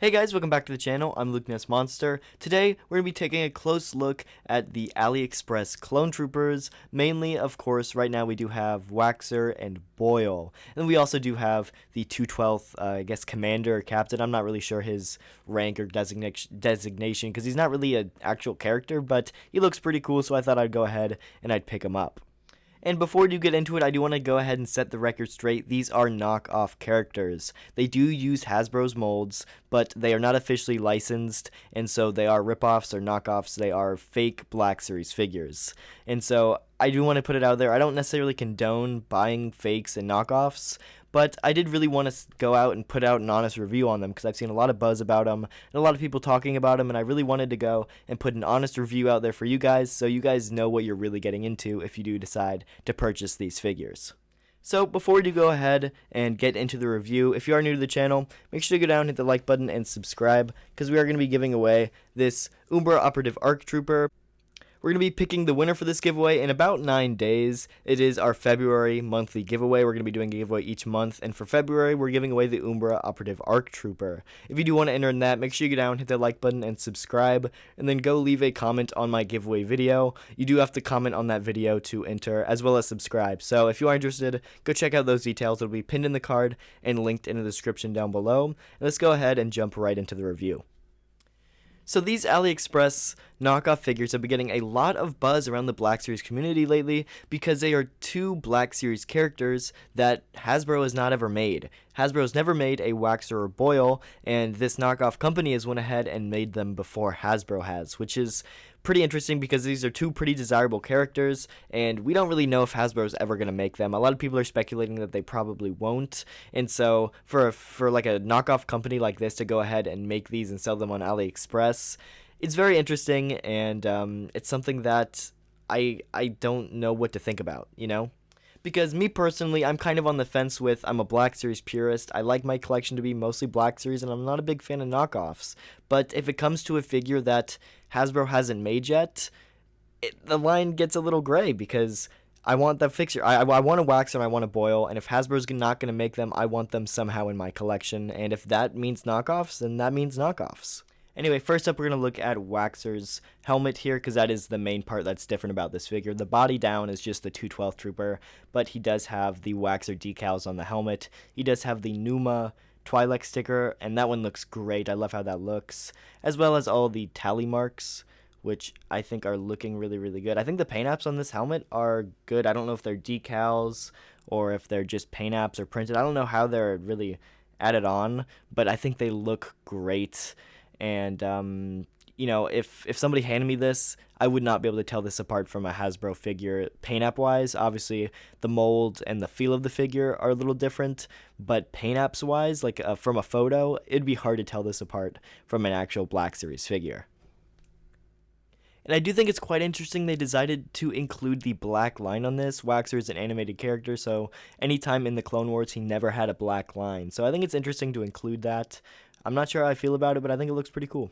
Hey guys, welcome back to the channel. I'm Luke Ness Monster. Today, we're going to be taking a close look at the AliExpress clone troopers. Mainly, of course, right now we do have Waxer and Boyle. And we also do have the 212th, I guess, commander or captain. I'm not really sure his rank or designation because he's not really an actual character, but he looks pretty cool, so I thought I'd go ahead and I'd pick him up. And before we do get into it, I do want to go ahead and set the record straight. These are knockoff characters. They do use Hasbro's molds, but they are not officially licensed, and so they are ripoffs or knockoffs. They are fake Black Series figures. And so I do want to put it out there. I don't necessarily condone buying fakes and knockoffs, but I did really want to go out and put out an honest review on them because I've seen a lot of buzz about them and a lot of people talking about them, and I really wanted to go and put an honest review out there for you guys so you guys know what you're really getting into if you do decide to purchase these figures. So before we do go ahead and get into the review, if you are new to the channel, make sure to go down, hit the like button, and subscribe because we are going to be giving away this Umbra Operative ARC Trooper. We're going to be picking the winner for this giveaway in about 9 days. It is our February monthly giveaway. We're going to be doing a giveaway each month. And for February, we're giving away the Umbra Operative ARC Trooper. If you do want to enter in that, make sure you go down, hit that like button, and subscribe. And then go leave a comment on my giveaway video. You do have to comment on that video to enter, as well as subscribe. So if you are interested, go check out those details. It'll be pinned in the card and linked in the description down below. And let's go ahead and jump right into the review. So these AliExpress knockoff figures have been getting a lot of buzz around the Black Series community lately because they are two Black Series characters that Hasbro has not ever made. Hasbro has never made a Waxer or Boyle, and this knockoff company has went ahead and made them before Hasbro has, which is pretty interesting because these are two pretty desirable characters, and we don't really know if Hasbro is ever going to make them. A lot of people are speculating that they probably won't, and so for like a knockoff company like this to go ahead and make these and sell them on AliExpress, it's very interesting, and it's something that I don't know what to think about, you know? Because me personally, I'm kind of on the fence with, I'm a Black Series purist. I like my collection to be mostly Black Series, and I'm not a big fan of knockoffs. But if it comes to a figure that Hasbro hasn't made yet, the line gets a little gray because I want the fixture. I want a Wax and I want a Boyle, and if Hasbro's not going to make them, I want them somehow in my collection. And if that means knockoffs, then that means knockoffs. Anyway, first up, we're going to look at Waxer's helmet here, because that is the main part that's different about this figure. The body down is just the 212th Trooper, but he does have the Waxer decals on the helmet. He does have the Numa Twi'lek sticker, and that one looks great. I love how that looks, as well as all the tally marks, which I think are looking really, really good. I think the paint apps on this helmet are good. I don't know if they're decals or if they're just paint apps or printed. I don't know how they're really added on, but I think they look great. And, you know, if somebody handed me this, I would not be able to tell this apart from a Hasbro figure paint app wise. Obviously, the mold and the feel of the figure are a little different, but paint apps wise, like from a photo, it'd be hard to tell this apart from an actual Black Series figure. And I do think it's quite interesting they decided to include the black line on this. Waxer is an animated character, so anytime in the Clone Wars, he never had a black line. So I think it's interesting to include that. I'm not sure how I feel about it, but I think it looks pretty cool.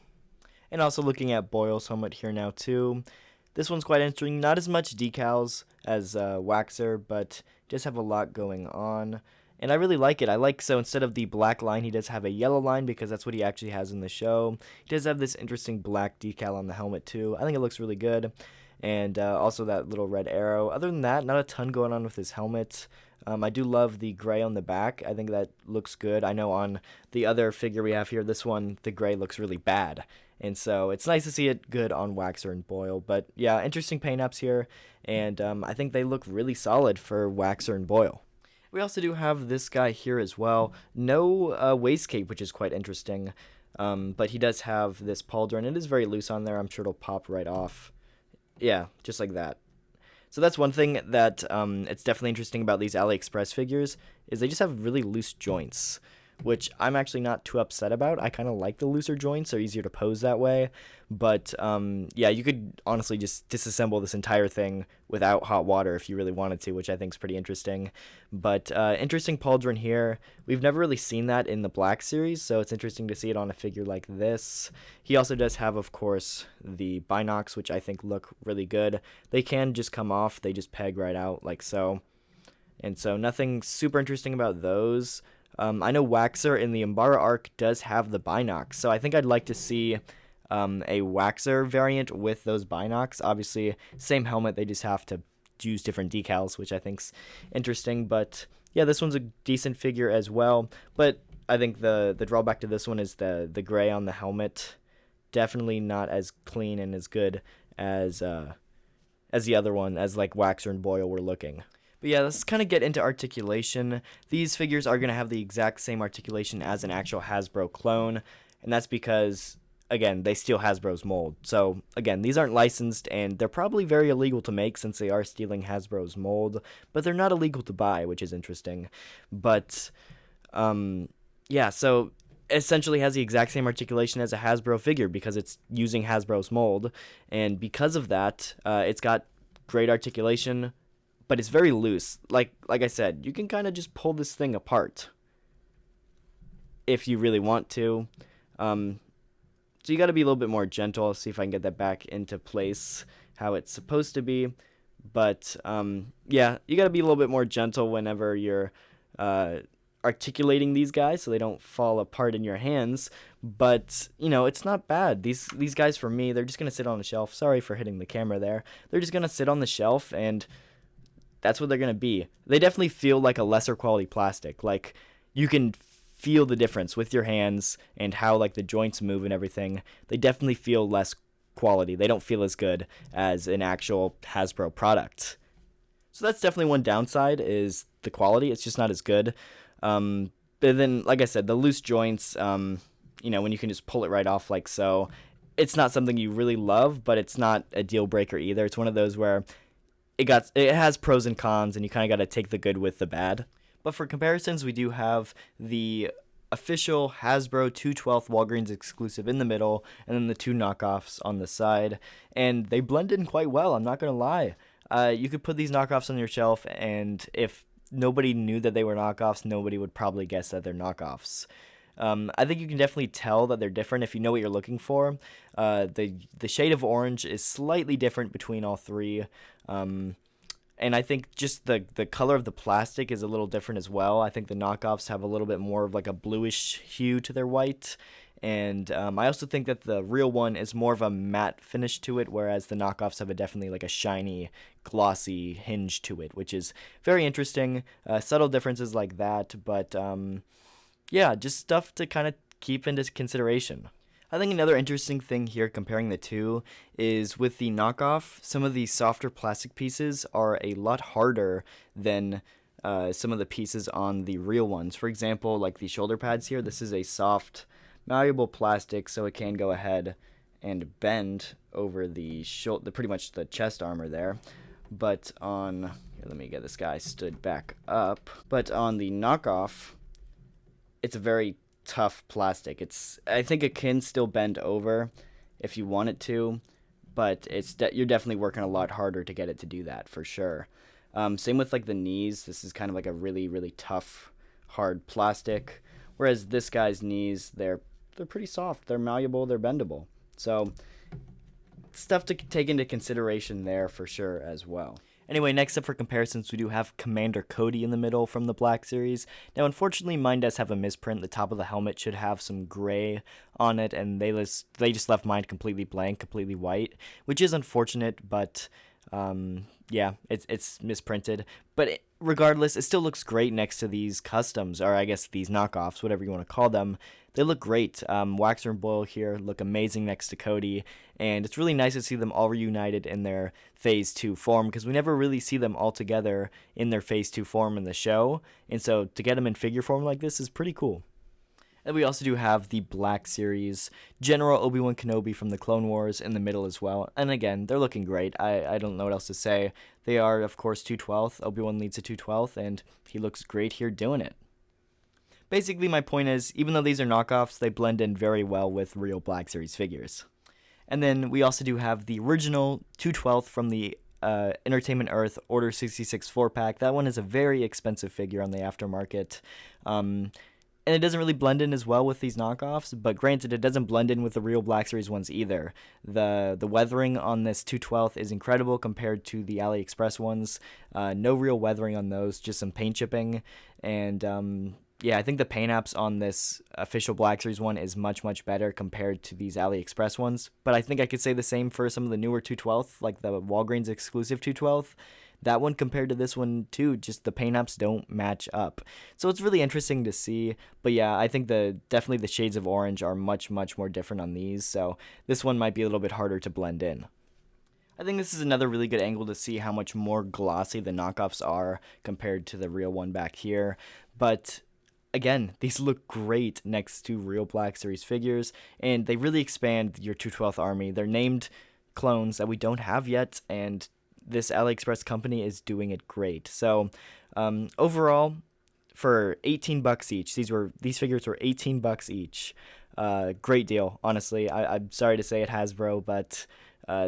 And also looking at Boyle's helmet here now too. This one's quite interesting. Not as much decals as Waxer, but just have a lot going on. And I really like it. So instead of the black line, he does have a yellow line because that's what he actually has in the show. He does have this interesting black decal on the helmet too. I think it looks really good. And also that little red arrow. Other than that, not a ton going on with his helmet. I do love the gray on the back. I think that looks good. I know on the other figure we have here, this one, the gray looks really bad. And so it's nice to see it good on Waxer and Boyle. But yeah, interesting paint apps here. And I think they look really solid for Waxer and Boyle. We also do have this guy here as well. No waist cape, which is quite interesting. But he does have this pauldron. It is very loose on there. I'm sure it'll pop right off. Yeah, just like that. So that's one thing that it's definitely interesting about these AliExpress figures, is they just have really loose joints, which I'm actually not too upset about. I kind of like the looser joints. They're easier to pose that way. But yeah, you could honestly just disassemble this entire thing without hot water if you really wanted to, which I think is pretty interesting. But interesting pauldron here. We've never really seen that in the Black Series, so it's interesting to see it on a figure like this. He also does have, of course, the binocs, which I think look really good. They can just come off. They just peg right out like so. And so nothing super interesting about those. I know Waxer in the Umbara arc does have the binocs, so I think I'd like to see a Waxer variant with those binocs. Obviously, same helmet, they just have to use different decals, which I think's interesting. But yeah, this one's a decent figure as well. But I think the drawback to this one is the gray on the helmet. Definitely not as clean and as good as the other one, as like Waxer and Boyle were looking. But yeah, let's kind of get into articulation. These figures are going to have the exact same articulation as an actual Hasbro clone, and that's because, again, they steal Hasbro's mold. So, again, these aren't licensed, and they're probably very illegal to make since they are stealing Hasbro's mold, but they're not illegal to buy, which is interesting. But, yeah, so essentially has the exact same articulation as a Hasbro figure because it's using Hasbro's mold, and because of that, it's got great articulation, but it's very loose. Like I said, you can kind of just pull this thing apart if you really want to. So you got to be a little bit more gentle. I'll see if I can get that back into place how it's supposed to be. But yeah, you got to be a little bit more gentle whenever you're articulating these guys so they don't fall apart in your hands. But, you know, it's not bad. These guys, for me, they're just going to sit on the shelf. Sorry for hitting the camera there. They're just going to sit on the shelf, and that's what they're going to be. They definitely feel like a lesser quality plastic. Like, you can feel the difference with your hands and how, like, the joints move and everything. They definitely feel less quality. They don't feel as good as an actual Hasbro product. So that's definitely one downside, is the quality. It's just not as good. But then, like I said, the loose joints, you know, when you can just pull it right off like so, it's not something you really love, but it's not a deal breaker either. It's one of those where it has pros and cons, and you kind of got to take the good with the bad. But for comparisons, we do have the official Hasbro 2/12 Walgreens exclusive in the middle, and then the two knockoffs on the side, and they blend in quite well, I'm not going to lie. You could put these knockoffs on your shelf, and if nobody knew that they were knockoffs, nobody would probably guess that they're knockoffs. I think you can definitely tell that they're different if you know what you're looking for. The shade of orange is slightly different between all three. And I think just the color of the plastic is a little different as well. I think the knockoffs have a little bit more of like a bluish hue to their white. And I also think that the real one is more of a matte finish to it, whereas the knockoffs have definitely like a shiny, glossy hinge to it, which is very interesting. Subtle differences like that, but yeah, just stuff to kind of keep into consideration. I think another interesting thing here comparing the two is with the knockoff, some of the softer plastic pieces are a lot harder than some of the pieces on the real ones. For example, like the shoulder pads here, this is a soft, malleable plastic, so it can go ahead and bend over the pretty much the chest armor there. But here, let me get this guy stood back up. But on the knockoff, it's a very tough plastic. I think it can still bend over if you want it to, but you're definitely working a lot harder to get it to do that for sure. Same with like the knees. This is kind of like a really, really tough, hard plastic, whereas this guy's knees, they're pretty soft. They're malleable. They're bendable. So stuff to take into consideration there for sure as well. Anyway, next up for comparisons, we do have Commander Cody in the middle from the Black Series. Now, unfortunately, mine does have a misprint. The top of the helmet should have some gray on it, and they just left mine completely blank, completely white, which is unfortunate, but yeah, it's misprinted. But regardless, it still looks great next to these customs, or I guess these knockoffs, whatever you want to call them. They look great. Waxer and Boyle here look amazing next to Cody, and it's really nice to see them all reunited in their Phase 2 form, because we never really see them all together in their Phase 2 form in the show, and so to get them in figure form like this is pretty cool. And we also do have the Black Series General Obi-Wan Kenobi from the Clone Wars in the middle as well. And again, they're looking great. I don't know what else to say. They are, of course, 2/12. Obi-Wan leads to 2/12, and he looks great here doing it. Basically, my point is, even though these are knockoffs, they blend in very well with real Black Series figures. And then we also do have the original 2/12 from the Entertainment Earth Order 66 4-pack. That one is a very expensive figure on the aftermarket. And it doesn't really blend in as well with these knockoffs, but granted, it doesn't blend in with the real Black Series ones either. The weathering on this 2/12 is incredible compared to the AliExpress ones. No real weathering on those, just some paint chipping. And yeah, I think the paint apps on this official Black Series one is much, much better compared to these AliExpress ones. But I think I could say the same for some of the newer 212th, like the Walgreens exclusive 212th. That one compared to this one too, just the paint apps don't match up. So it's really interesting to see. But yeah, I think definitely the shades of orange are much, much more different on these. So this one might be a little bit harder to blend in. I think this is another really good angle to see how much more glossy the knockoffs are compared to the real one back here. But again, these look great next to real Black Series figures, and they really expand your 212th army. They're named clones that we don't have yet, and this AliExpress company is doing it great. So overall, for 18 bucks each, these figures were 18 bucks each. Great deal, honestly. I'm sorry to say it, Hasbro, but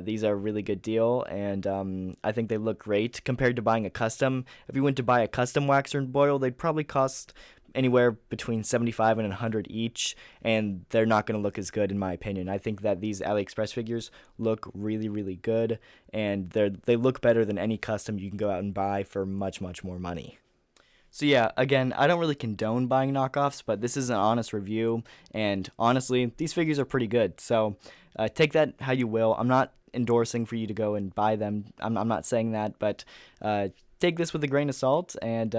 these are a really good deal, and I think they look great compared to buying a custom. If you went to buy a custom Waxer and Boyle, they'd probably cost anywhere between 75 and 100 each, and they're not going to look as good in my opinion. I think that these AliExpress figures look really, really good, and they look better than any custom you can go out and buy for much, much more money. So yeah, again, I don't really condone buying knockoffs, but this is an honest review, and honestly, these figures are pretty good. So take that how you will. I'm not endorsing for you to go and buy them. I'm not saying that, but take this with a grain of salt, and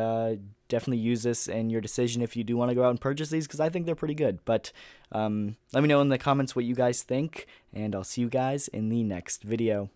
definitely use this in your decision if you do want to go out and purchase these, because I think they're pretty good. But let me know in the comments what you guys think, and I'll see you guys in the next video.